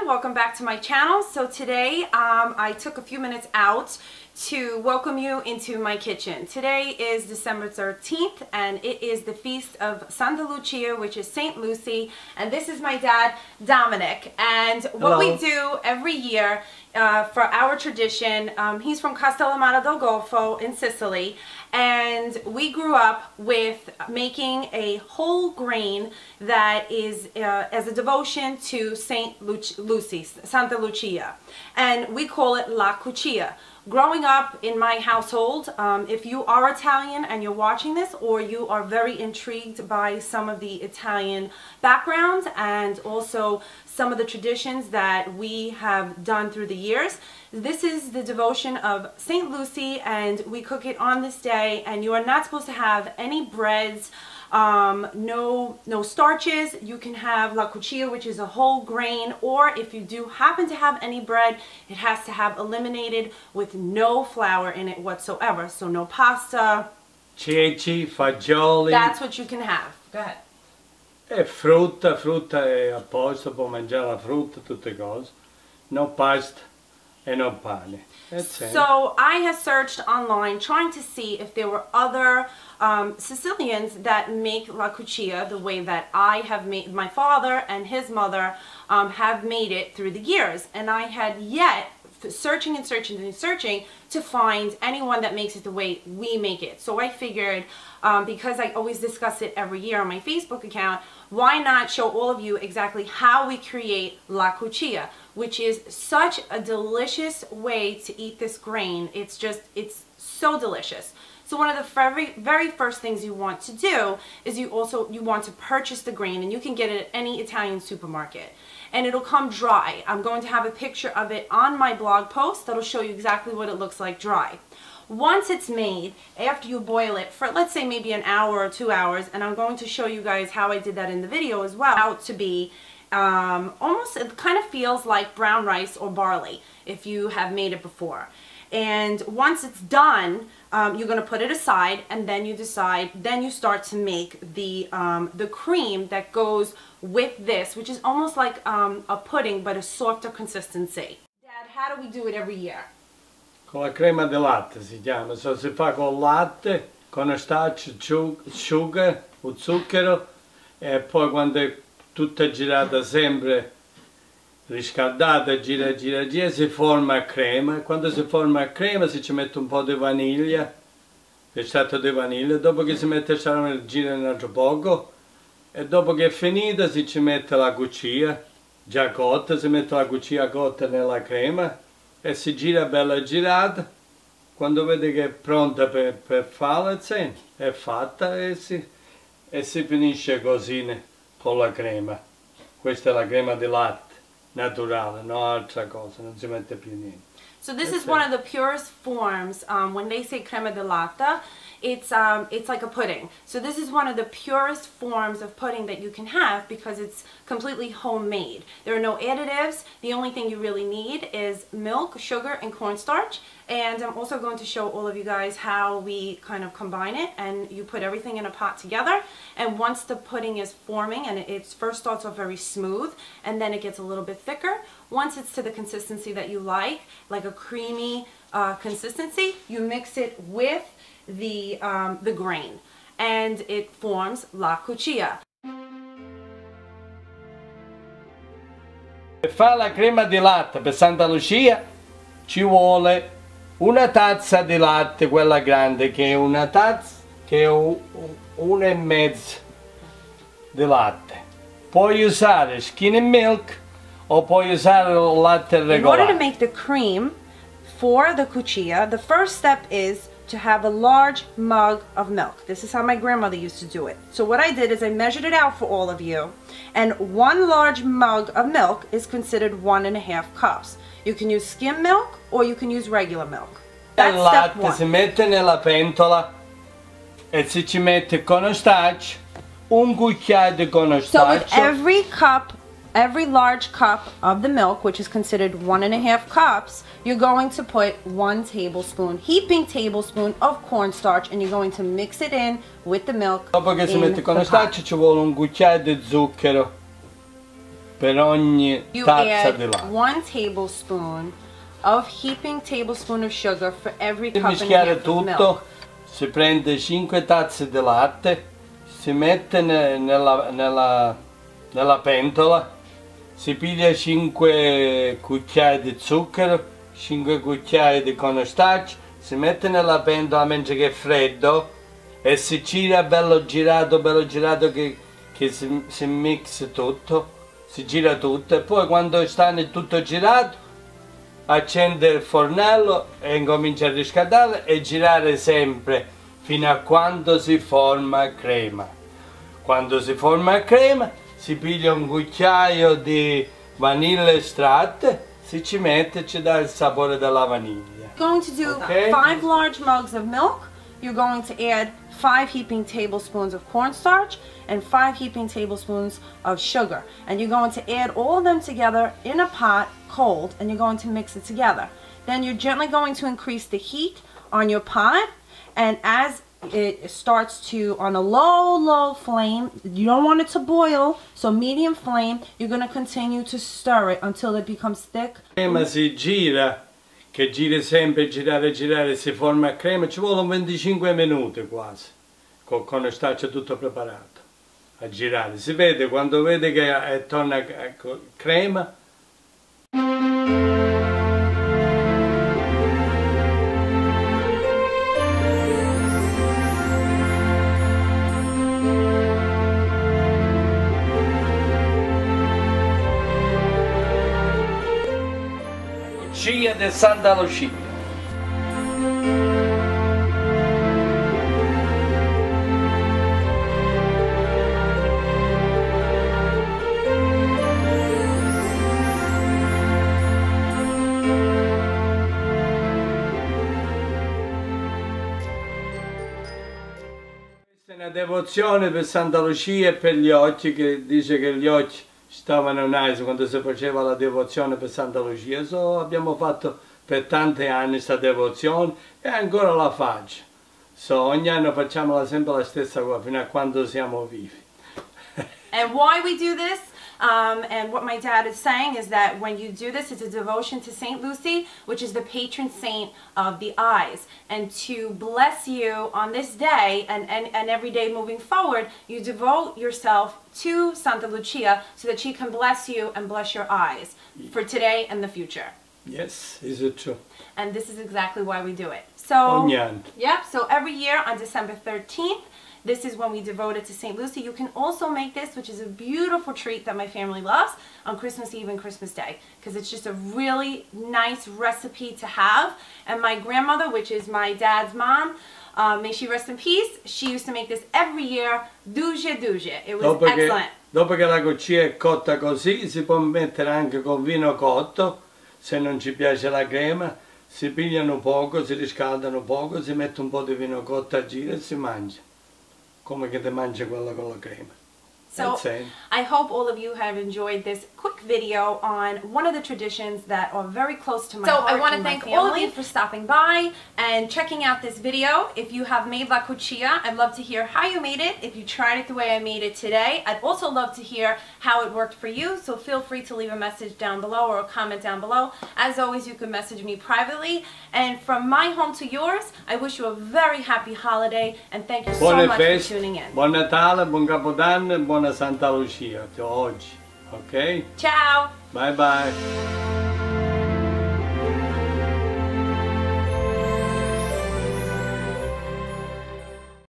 Welcome back to my channel. So today I took a few minutes out to welcome you into my kitchen. Today is December 13th and it is the feast of Santa Lucia, which is Saint Lucy, and this is my dad Dominic. And what we do every year for our tradition, he's from Castellamare del Golfo in Sicily, and we grew up with making a whole grain that is as a devotion to Santa Lucia, and we call it la Cuccia. Growing up in my household, if you are Italian and you're watching this, or you are very intrigued by some of the Italian background and also some of the traditions that we have done through the years, this is the devotion of Saint Lucy, and we cook it on this day. And you are not supposed to have any breads, no starches. You can have la Cuccia, which is a whole grain, or if you do happen to have any bread, it has to have eliminated with no flour in it whatsoever. So no pasta, ceci, fagioli. That's what you can have. Go ahead. E frutta è a posto, può mangiare la frutta, tutte cose. No pasta e no pane. So I have searched online trying to see if there were other Sicilians that make la Cuccia the way that I have made, my father and his mother have made it through the years, and I had yet searching and searching and searching to find anyone that makes it the way we make it. So I figured, because I always discuss it every year on my Facebook account, why not show all of you exactly how we create la Cuccia, which is such a delicious way to eat this grain. It's so delicious. So one of the very first things you want to do is you want to purchase the grain, and you can get it at any Italian supermarket. And it'll come dry. I'm going to have a picture of it on my blog post that'll show you exactly what it looks like dry. Once it's made, after you boil it for, let's say, maybe an hour or 2 hours, and I'm going to show you guys how I did that in the video as well, out to be almost, it kind of feels like brown rice or barley if you have made it before. And once it's done, you're going to put it aside, and then you start to make the cream that goes with this, which is almost like a pudding but a softer consistency. Dad, how do we do it every year? Con la crema di latte si chiama, so si fa con latte, con starch, sugar, o zucchero, e poi quando è tutta girata sempre riscaldata, gira, si forma a crema. Quando si forma a crema si ci mette un po' di vaniglia, estratto di vaniglia, dopo che si mette a caramella gira un altro poco, e dopo che è finita si ci mette la Cuccia già cotta, si mette la Cuccia cotta nella crema e si gira bella girata. Quando vede che è pronta per farla, è fatta, e si finisce così con la crema. Questa è la crema di latte naturale, no altra cosa, non si mette più niente. So this is one of the purest forms. When they say crema di latte, it's like a pudding. So this is one of the purest forms of pudding that you can have because it's completely homemade. There are no additives. The only thing you really need is milk, sugar, and cornstarch. And I'm also going to show all of you guys how we kind of combine it, and you put everything in a pot together, and once the pudding is forming, and it first starts off very smooth and then it gets a little bit thicker, once it's to the consistency that you like a creamy consistency, you mix it with the grain, and it forms la Cuccia. Per fare la crema di latte per Santa Lucia ci vuole una tazza di latte, quella grande, che è una tazza, che è 1,5 di latte. Puoi usare skim milk o puoi usare il latte regolare. In order to make the cream for the Cuccia, the first step is to have a large mug of milk. This is how my grandmother used to do it. So what I did is I measured it out for all of you, and 1 large mug of milk is considered 1,5 cups. You can use skim milk or you can use regular milk. That's Il step latte 1. si mette nella pentola e si ci mette cornstarch, un cucchiaio di So with cornstarch. every cup every large cup of the milk, which is considered 1.5 cups, you're going to put 1 tablespoon, heaping tablespoon of cornstarch, and you're going to mix it in with the milk. Dopo che si mette cornstarch ci vuole un cucchiaio di zucchero per ogni tazza di latte. 1 tablespoon of heaping tablespoon of sugar for every cup and a mischiare half of tutto, milk. si prende 5 tazze di latte, si mette nella pentola, si piglia 5 cucchiai di zucchero, 5 cucchiai di cornstarch, si mette nella pentola mentre che è freddo e si gira bello girato che si mixa tutto, si gira tutto e poi quando sta tutto girato accende il fornello e incomincia a riscaldare e girare sempre fino a quando si forma crema. Quando si forma crema si piglia un cucchiaio di vaniglia estratta, si ci mette e ci dà il sapore della vaniglia. You're going to do 5 large mugs of milk. You're going to add 5 heaping tablespoons of cornstarch and 5 heaping tablespoons of sugar. And you're going to add all of them together in a pot, cold, and you're going to mix it together. Then you're gently going to increase the heat on your pot, and as it starts to, on a low flame, you don't want it to boil, so medium flame, you're going to continue to stir it until it becomes thick. Crema si gira, che gira sempre, girare, si forma a crema, ci vuole 25 minuti quasi, con cornstarch tutto preparato, a girare. Si vede, quando vede che torna crema. Cuccia di Santa Lucia. Questa è una devozione per Santa Lucia e per gli occhi, che dice che gli occhi stavano nice quando si faceva la devozione per Santa Lucia. Abbiamo fatto per tanti anni questa devozione e ancora la faccio. Ogni anno facciamo sempre la stessa cosa fino a quando siamo vivi. And why we do this, and what my dad is saying is that when you do this, it's a devotion to Saint Lucy, which is the patron saint of the eyes. And to bless you on this day and every day moving forward, you devote yourself to Santa Lucia so that she can bless you and bless your eyes for today and the future. Yes, is it true? And this is exactly why we do it. So, yep, so every year on December 13th, this is when we devote it to St. Lucy. You can also make this, which is a beautiful treat that my family loves, on Christmas Eve and Christmas Day, because it's just a really nice recipe to have. And my grandmother, which is my dad's mom, may she rest in peace, she used to make this every year, duge. It was excellent. Dopo che la cuccia è cotta così, si può mettere anche con vino cotto, se non ci piace la crema, si pigliano poco, si riscaldano poco, si mette un po' di vino cotto a giro e si mangia. Come che ti mangi quello con la crema. So, I hope all of you have enjoyed this quick video on one of the traditions that are very close to my heart. So I want to thank all of you for stopping by and checking out this video. If you have made la cuccia, I'd love to hear how you made it. If you tried it the way I made it today, I'd also love to hear how it worked for you. So feel free to leave a message down below or a comment down below. As always, you can message me privately. And from my home to yours, I wish you a very happy holiday and thank you so much for tuning in. Buon Natale, buon Capodanno e buona Santa Lucia oggi, ok? Ciao! Bye bye!